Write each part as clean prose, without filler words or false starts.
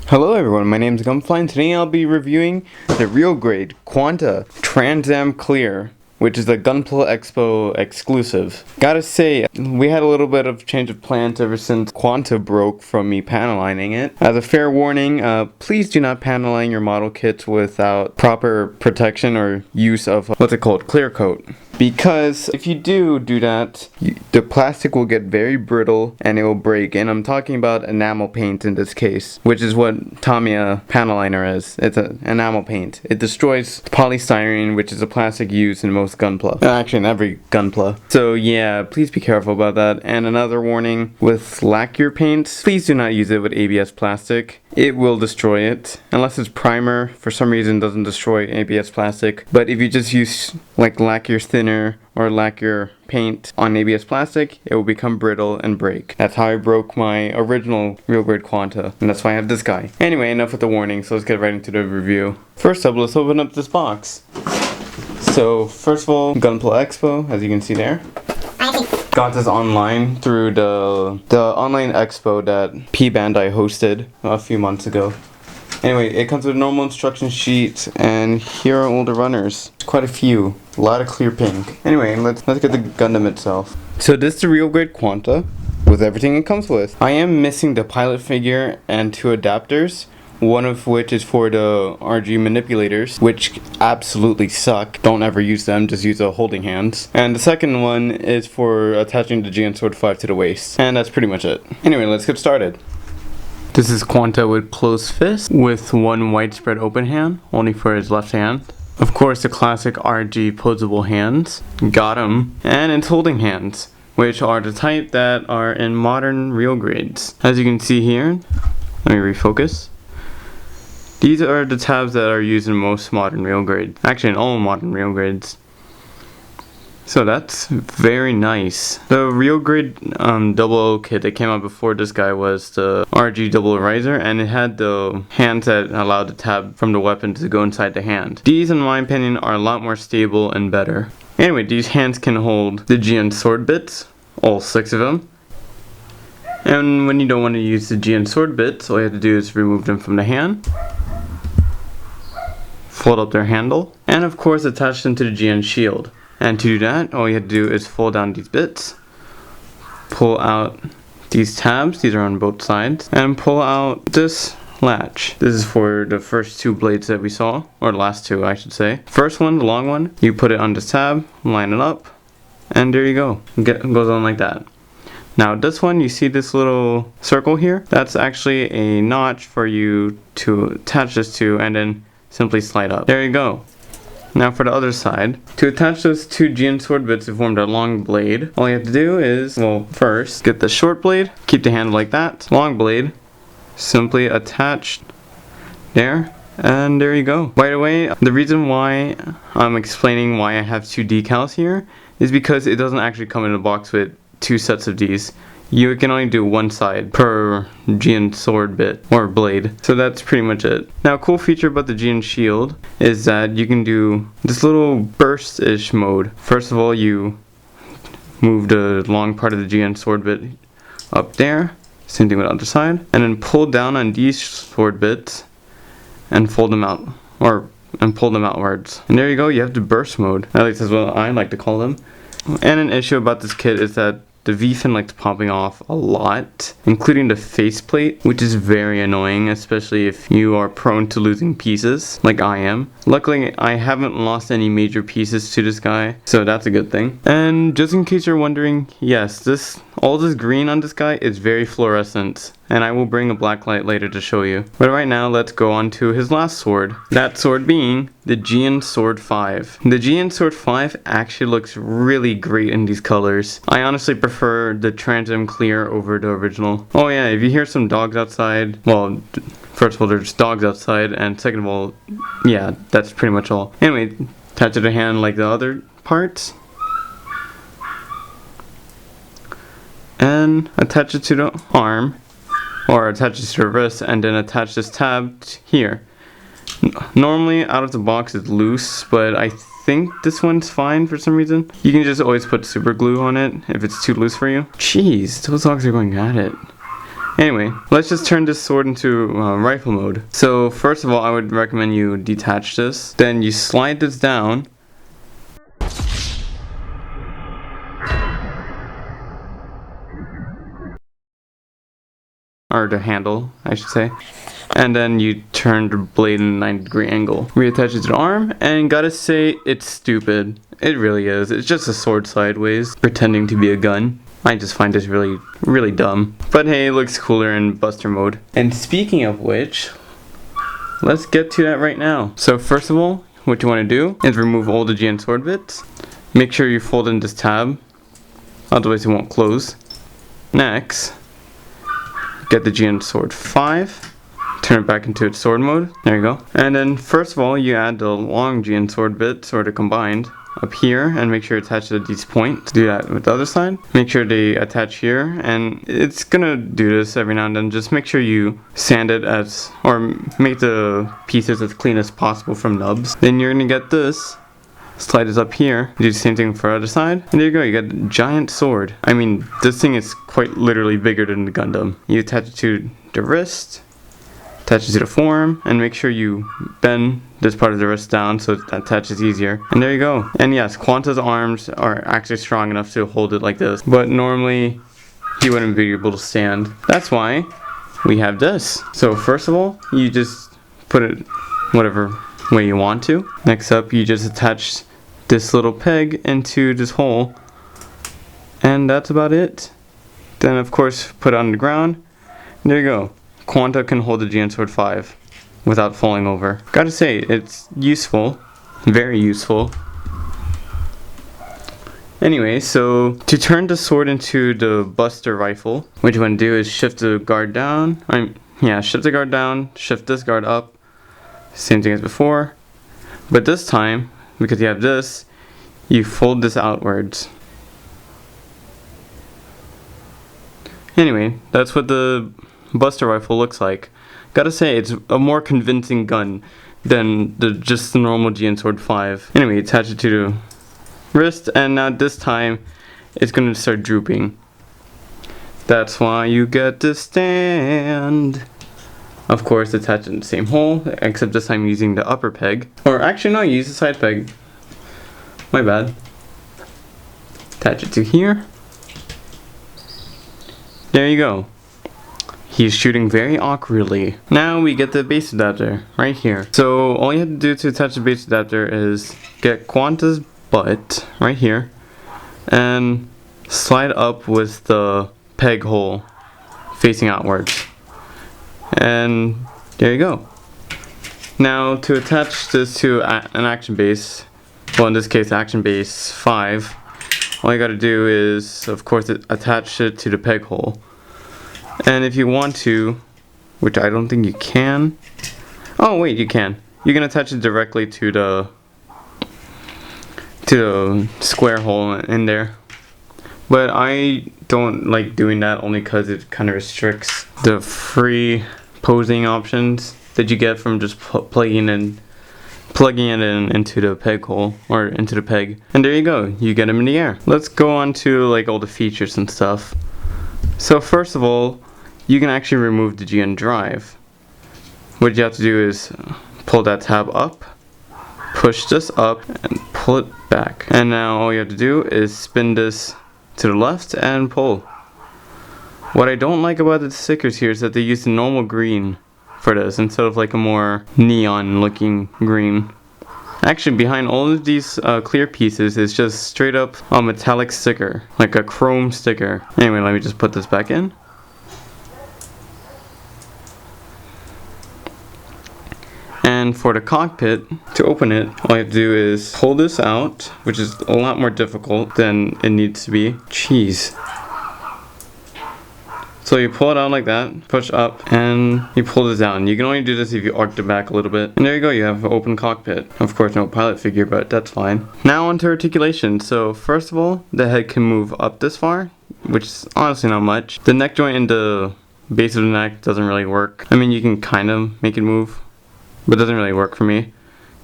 Hello everyone, my name is Gunfly and today I'll be reviewing the real grade Quanta Trans Am Clear, which is the Gunpla Expo exclusive. Gotta say, we had a little bit of change of plans ever since Quanta broke from me panel lining it. As a fair warning, please do not panel line your model kits without proper protection or use of what's it called, clear coat. Because if you do that, the plastic will get very brittle and it will break. And I'm talking about enamel paint in this case, which is what Tamiya panel liner is. It's an enamel paint. It destroys polystyrene, which is a plastic used in most Gunpla. Actually, in every Gunpla. So yeah, please be careful about that. And another warning, with lacquer paints, please do not use it with ABS plastic. It will destroy it. Unless it's primer, for some reason doesn't destroy ABS plastic. But if you just use like lacquer thinner or lacquer paint on ABS plastic, it will become brittle and break. That's how I broke my original real grade Quanta, and that's why I have this guy. Anyway, enough with the warning, so let's get right into the review. First up, let's open up this box. So first of all, Gunpla Expo, as you can see there. Got this online through the online expo that P Bandai hosted a few months ago. Anyway, it comes with a normal instruction sheet, and here are all the runners. Quite a few. A lot of clear pink. Anyway, let's get the Gundam itself. So this is the real grade Quanta, with everything it comes with. I am missing the pilot figure and two adapters, one of which is for the RG manipulators, which absolutely suck. Don't ever use them, just use the holding hands. And the second one is for attaching the GN Sword 5 to the waist. And that's pretty much it. Anyway, let's get started. This is Quanta with closed fist, with one widespread open hand, only for his left hand. Of course, the classic RG posable hands. Got him. And its holding hands, which are the type that are in modern real grades. As you can see here, let me refocus. These are the tabs that are used in most modern real grades. Actually, in all modern real grades. So that's very nice. The real grade 00 kit that came out before this guy was the RG Double Riser, and it had the hands that allowed the tab from the weapon to go inside the hand. These, in my opinion, are a lot more stable and better. Anyway, these hands can hold the GN sword bits, all 6 of them. And when you don't want to use the GN sword bits, all you have to do is remove them from the hand, fold up their handle, and of course attach them to the GN shield. And to do that, all you have to do is fold down these bits, pull out these tabs, these are on both sides, and pull out this latch. This is for the first 2 blades that we saw, or the last 2 I should say. First one, the long one, you put it on this tab, line it up, and there you go. It goes on like that. Now this one, you see this little circle here? That's actually a notch for you to attach this to, and then simply slide up. There you go. Now for the other side, to attach those 2 GN sword bits to form a long blade, all you have to do is, well, first, get the short blade, keep the handle like that, long blade, simply attached there, and there you go. By the way, the reason why I'm explaining why I have 2 decals here is because it doesn't actually come in a box with 2 sets of these. You can only do one side per GN sword bit or blade. So that's pretty much it. Now, a cool feature about the GN shield is that you can do this little burst-ish mode. First of all, you move the long part of the GN sword bit up there. Same thing with the other side. And then pull down on these sword bits and fold them out, and pull them outwards. And there you go, you have the burst mode. At least that's what I like to call them. And an issue about this kit is that the V-fin likes popping off a lot, including the faceplate, which is very annoying, especially if you are prone to losing pieces, like I am. Luckily, I haven't lost any major pieces to this guy, so that's a good thing. And just in case you're wondering, yes, all this green on this guy is very fluorescent, and I will bring a black light later to show you. But right now, let's go on to his last sword. That sword being the GN Sword 5. The GN Sword 5 actually looks really great in these colors. I honestly prefer the Trans Am Clear over the original. Oh yeah, if you hear some dogs outside, well, first of all, there's dogs outside, and second of all, yeah, that's pretty much all. Anyway, attach it to the hand like the other parts, and attach it to the arm, or attach it to the wrist, and then attach this tab here. Normally out of the box it's loose, but I think this one's fine for some reason. You can just always put super glue on it if it's too loose for you. Jeez, those dogs are going at it. Anyway, let's just turn this sword into rifle mode. So first of all, I would recommend you detach this. Then you slide this down. Or the handle, I should say. And then you turn the blade in a 90-degree angle. Reattach it to the arm, and gotta say, it's stupid. It really is. It's just a sword sideways, pretending to be a gun. I just find this really, really dumb. But hey, it looks cooler in Buster mode. And speaking of which, let's get to that right now. So first of all, what you want to do is remove all the GN sword bits. Make sure you fold in this tab, otherwise it won't close. Next, get the GN sword 5. Turn it back into its sword mode. There you go. And then first of all, you add the long GN sword bit, sort of combined, up here, and make sure it's attached to these points. Do that with the other side. Make sure they attach here, and it's gonna do this every now and then. Just make sure you sand it or make the pieces as clean as possible from nubs. Then you're gonna get this. Slide this up here. Do the same thing for the other side. And there you go, you got a giant sword. I mean, this thing is quite literally bigger than the Gundam. You attach it to the wrist, attach it to the forearm, and make sure you bend this part of the wrist down so it attaches easier. And there you go. And yes, Quanta's arms are actually strong enough to hold it like this. But normally, he wouldn't be able to stand. That's why we have this. So first of all, you just put it whatever way you want to. Next up, you just attach this little peg into this hole, and that's about it. Then of course put it on the ground. And there you go. Quanta can hold the GN Sword 5 without falling over. Gotta say, it's useful, very useful. Anyway, so to turn the sword into the Buster rifle, what you want to do is shift the guard down. Shift the guard down, shift this guard up. Same thing as before, but this time, because you have this, you fold this outwards. Anyway, that's what the Buster rifle looks like. Gotta say, it's a more convincing gun than just the normal GN Sword 5. Anyway, attach it to the wrist, and now this time, it's gonna start drooping. That's why you get to stand. Of course, attach it in the same hole, except this time using the upper peg. Or actually, no, use the side peg. My bad. Attach it to here. There you go. He's shooting very awkwardly. Now we get the base adapter right here. So all you have to do to attach the base adapter is get Quanta's butt right here and slide up with the peg hole facing outwards. And there you go. Now to attach this to an action base, well in this case action base 5, all you gotta do is of course attach it to the peg hole. And if you want to, which I don't think you can, oh wait, you can. You can attach it directly to the square hole in there. But I don't like doing that only because it kind of restricts the free posing options that you get from just plugging it in into the peg hole or into the peg. And there you go, you get them in the air. Let's go on to like all the features and stuff. So first of all, you can actually remove the GN drive. What you have to do is pull that tab up, push this up, and pull it back. And now all you have to do is spin this to the left and pull. What I don't like about the stickers here is that they use the normal green for this instead of like a more neon looking green. Actually, behind all of these clear pieces is just straight up a metallic sticker, like a chrome sticker. Anyway, let me just put this back in. And for the cockpit, to open it, all you have to do is pull this out, which is a lot more difficult than it needs to be. Jeez. So you pull it out like that, push up, and you pull this down. You can only do this if you arc it back a little bit. And there you go, you have an open cockpit. Of course, no pilot figure, but that's fine. Now onto articulation. So first of all, the head can move up this far, which is honestly not much. The neck joint in the base of the neck doesn't really work. I mean, you can kind of make it move, but it doesn't really work for me.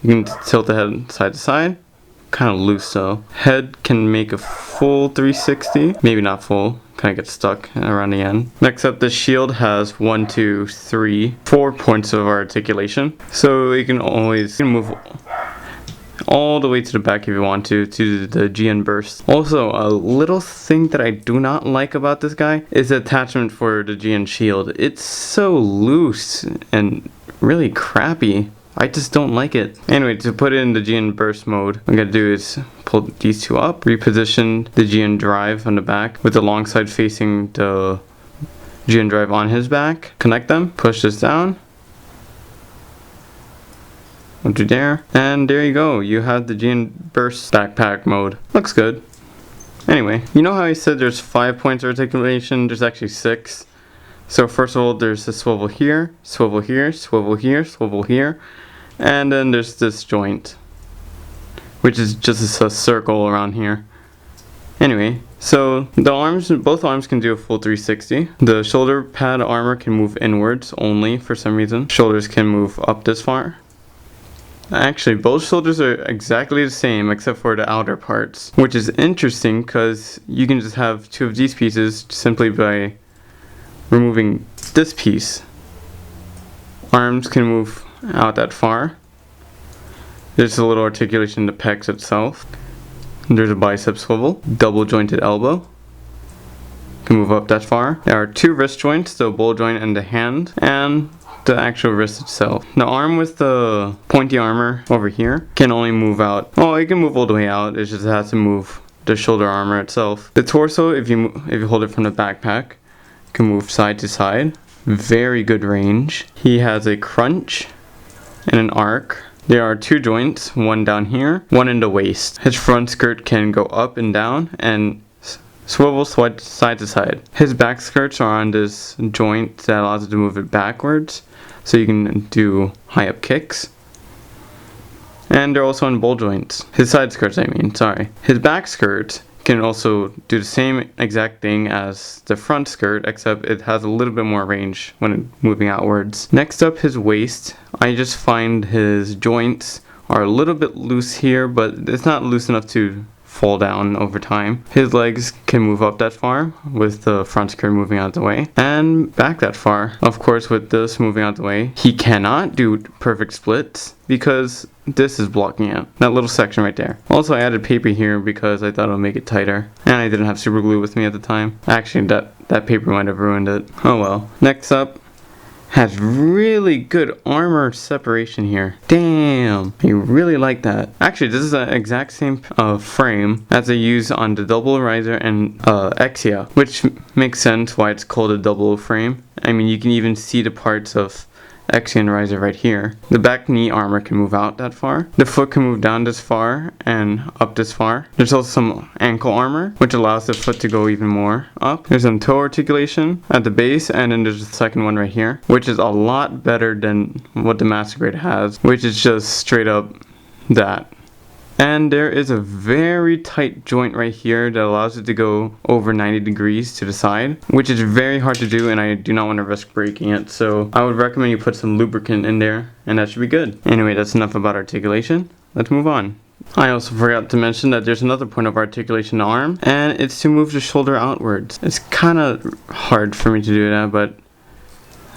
You can tilt the head side to side, kind of loose though. Head can make a full 360, maybe not full. Kind of gets stuck around the end. Next up, the shield has 1, 2, 3, 4 points of articulation. So you can move all the way to the back if you want to the GN burst. Also, a little thing that I do not like about this guy is the attachment for the GN shield. It's so loose and really crappy. I just don't like it. Anyway, to put it in the GN burst mode, what I'm gonna do is pull these two up, reposition the GN drive on the back with the long side facing the GN drive on his back, connect them, push this down, don't you dare, and there you go, you have the GN burst backpack mode. Looks good. Anyway, you know how I said there's 5 points of articulation? There's actually 6. So first of all, there's a swivel here, swivel here, swivel here, swivel here, and then there's this joint, which is just a circle around here. Anyway, so the arms, both arms can do a full 360. The shoulder pad armor can move inwards only for some reason. Shoulders can move up this far. Actually, both shoulders are exactly the same except for the outer parts, which is interesting because you can just have 2 of these pieces simply by removing this piece. Arms can move out that far. There's a little articulation in the pecs itself. There's a bicep swivel, double jointed elbow. Can move up that far. There are 2 wrist joints, the ball joint and the hand, and the actual wrist itself. The arm with the pointy armor over here can only move out. Oh, it can move all the way out. It just has to move the shoulder armor itself. The torso, if you hold it from the backpack, can move side to side. Very good range. He has a crunch and an arc. There are 2 joints, one down here, one in the waist. His front skirt can go up and down and swivel side to side. His back skirts are on this joint that allows it to move it backwards, so you can do high up kicks. And they're also on ball joints. His side skirts, I mean, sorry. His back skirt can also do the same exact thing as the front skirt, except it has a little bit more range when moving outwards. Next up, his waist. I just find his joints are a little bit loose here, but it's not loose enough to fall down over time. His legs can move up that far with the front skirt moving out the way, and back that far. Of course, with this moving out the way, he cannot do perfect splits because this is blocking it. That little section right there. Also, I added paper here because I thought it would make it tighter, and I didn't have super glue with me at the time. Actually, that paper might have ruined it. Oh well. Next up, has really good armor separation here. Damn, I really like that. Actually, this is the exact same frame as I use on the double riser and Exia, which makes sense why it's called a double frame. I mean, you can even see the parts of Exia and riser right here. The back knee armor can move out that far. The foot can move down this far and up this far. There's also some ankle armor, which allows the foot to go even more up. There's some toe articulation at the base, and then there's the second one right here, which is a lot better than what the Master Grade has, which is just straight up that. And there is a very tight joint right here that allows it to go over 90 degrees to the side, which is very hard to do, and I do not want to risk breaking it. So I would recommend you put some lubricant in there, and that should be good. Anyway, that's enough about articulation. Let's move on. I also forgot to mention that there's another point of articulation in the arm, and it's to move the shoulder outwards. It's kind of hard for me to do that, but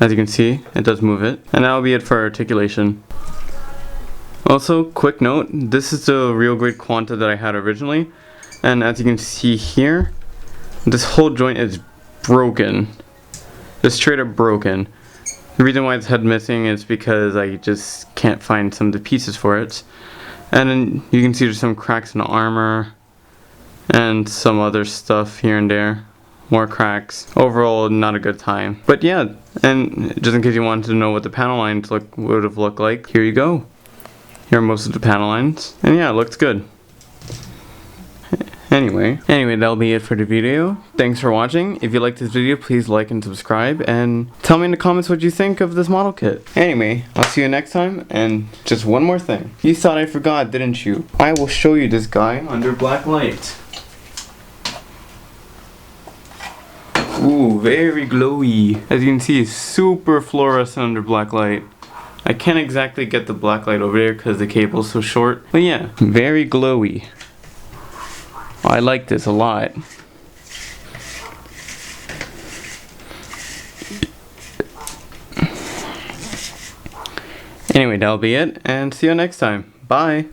as you can see, it does move it. And that'll be it for articulation. Also, quick note, this is the real grade Quanta that I had originally, and as you can see here, this whole joint is broken. It's straight up broken. The reason why it's head missing is because I just can't find some of the pieces for it. And then you can see there's some cracks in the armor and some other stuff here and there. More cracks. Overall, not a good time. But yeah, and just in case you wanted to know what the panel lines would have looked like, here you go. Here are most of the panel lines, and yeah, it looks good. Anyway, that'll be it for the video. Thanks for watching. If you liked this video, please like and subscribe, and tell me in the comments what you think of this model kit. Anyway, I'll see you next time, and just one more thing. You thought I forgot, didn't you? I will show you this guy under black light. Ooh, very glowy. As you can see, it's super fluorescent under black light. I can't exactly get the black light over there because the cable's so short. But yeah, very glowy. I like this a lot. Anyway, that'll be it, and see you next time. Bye!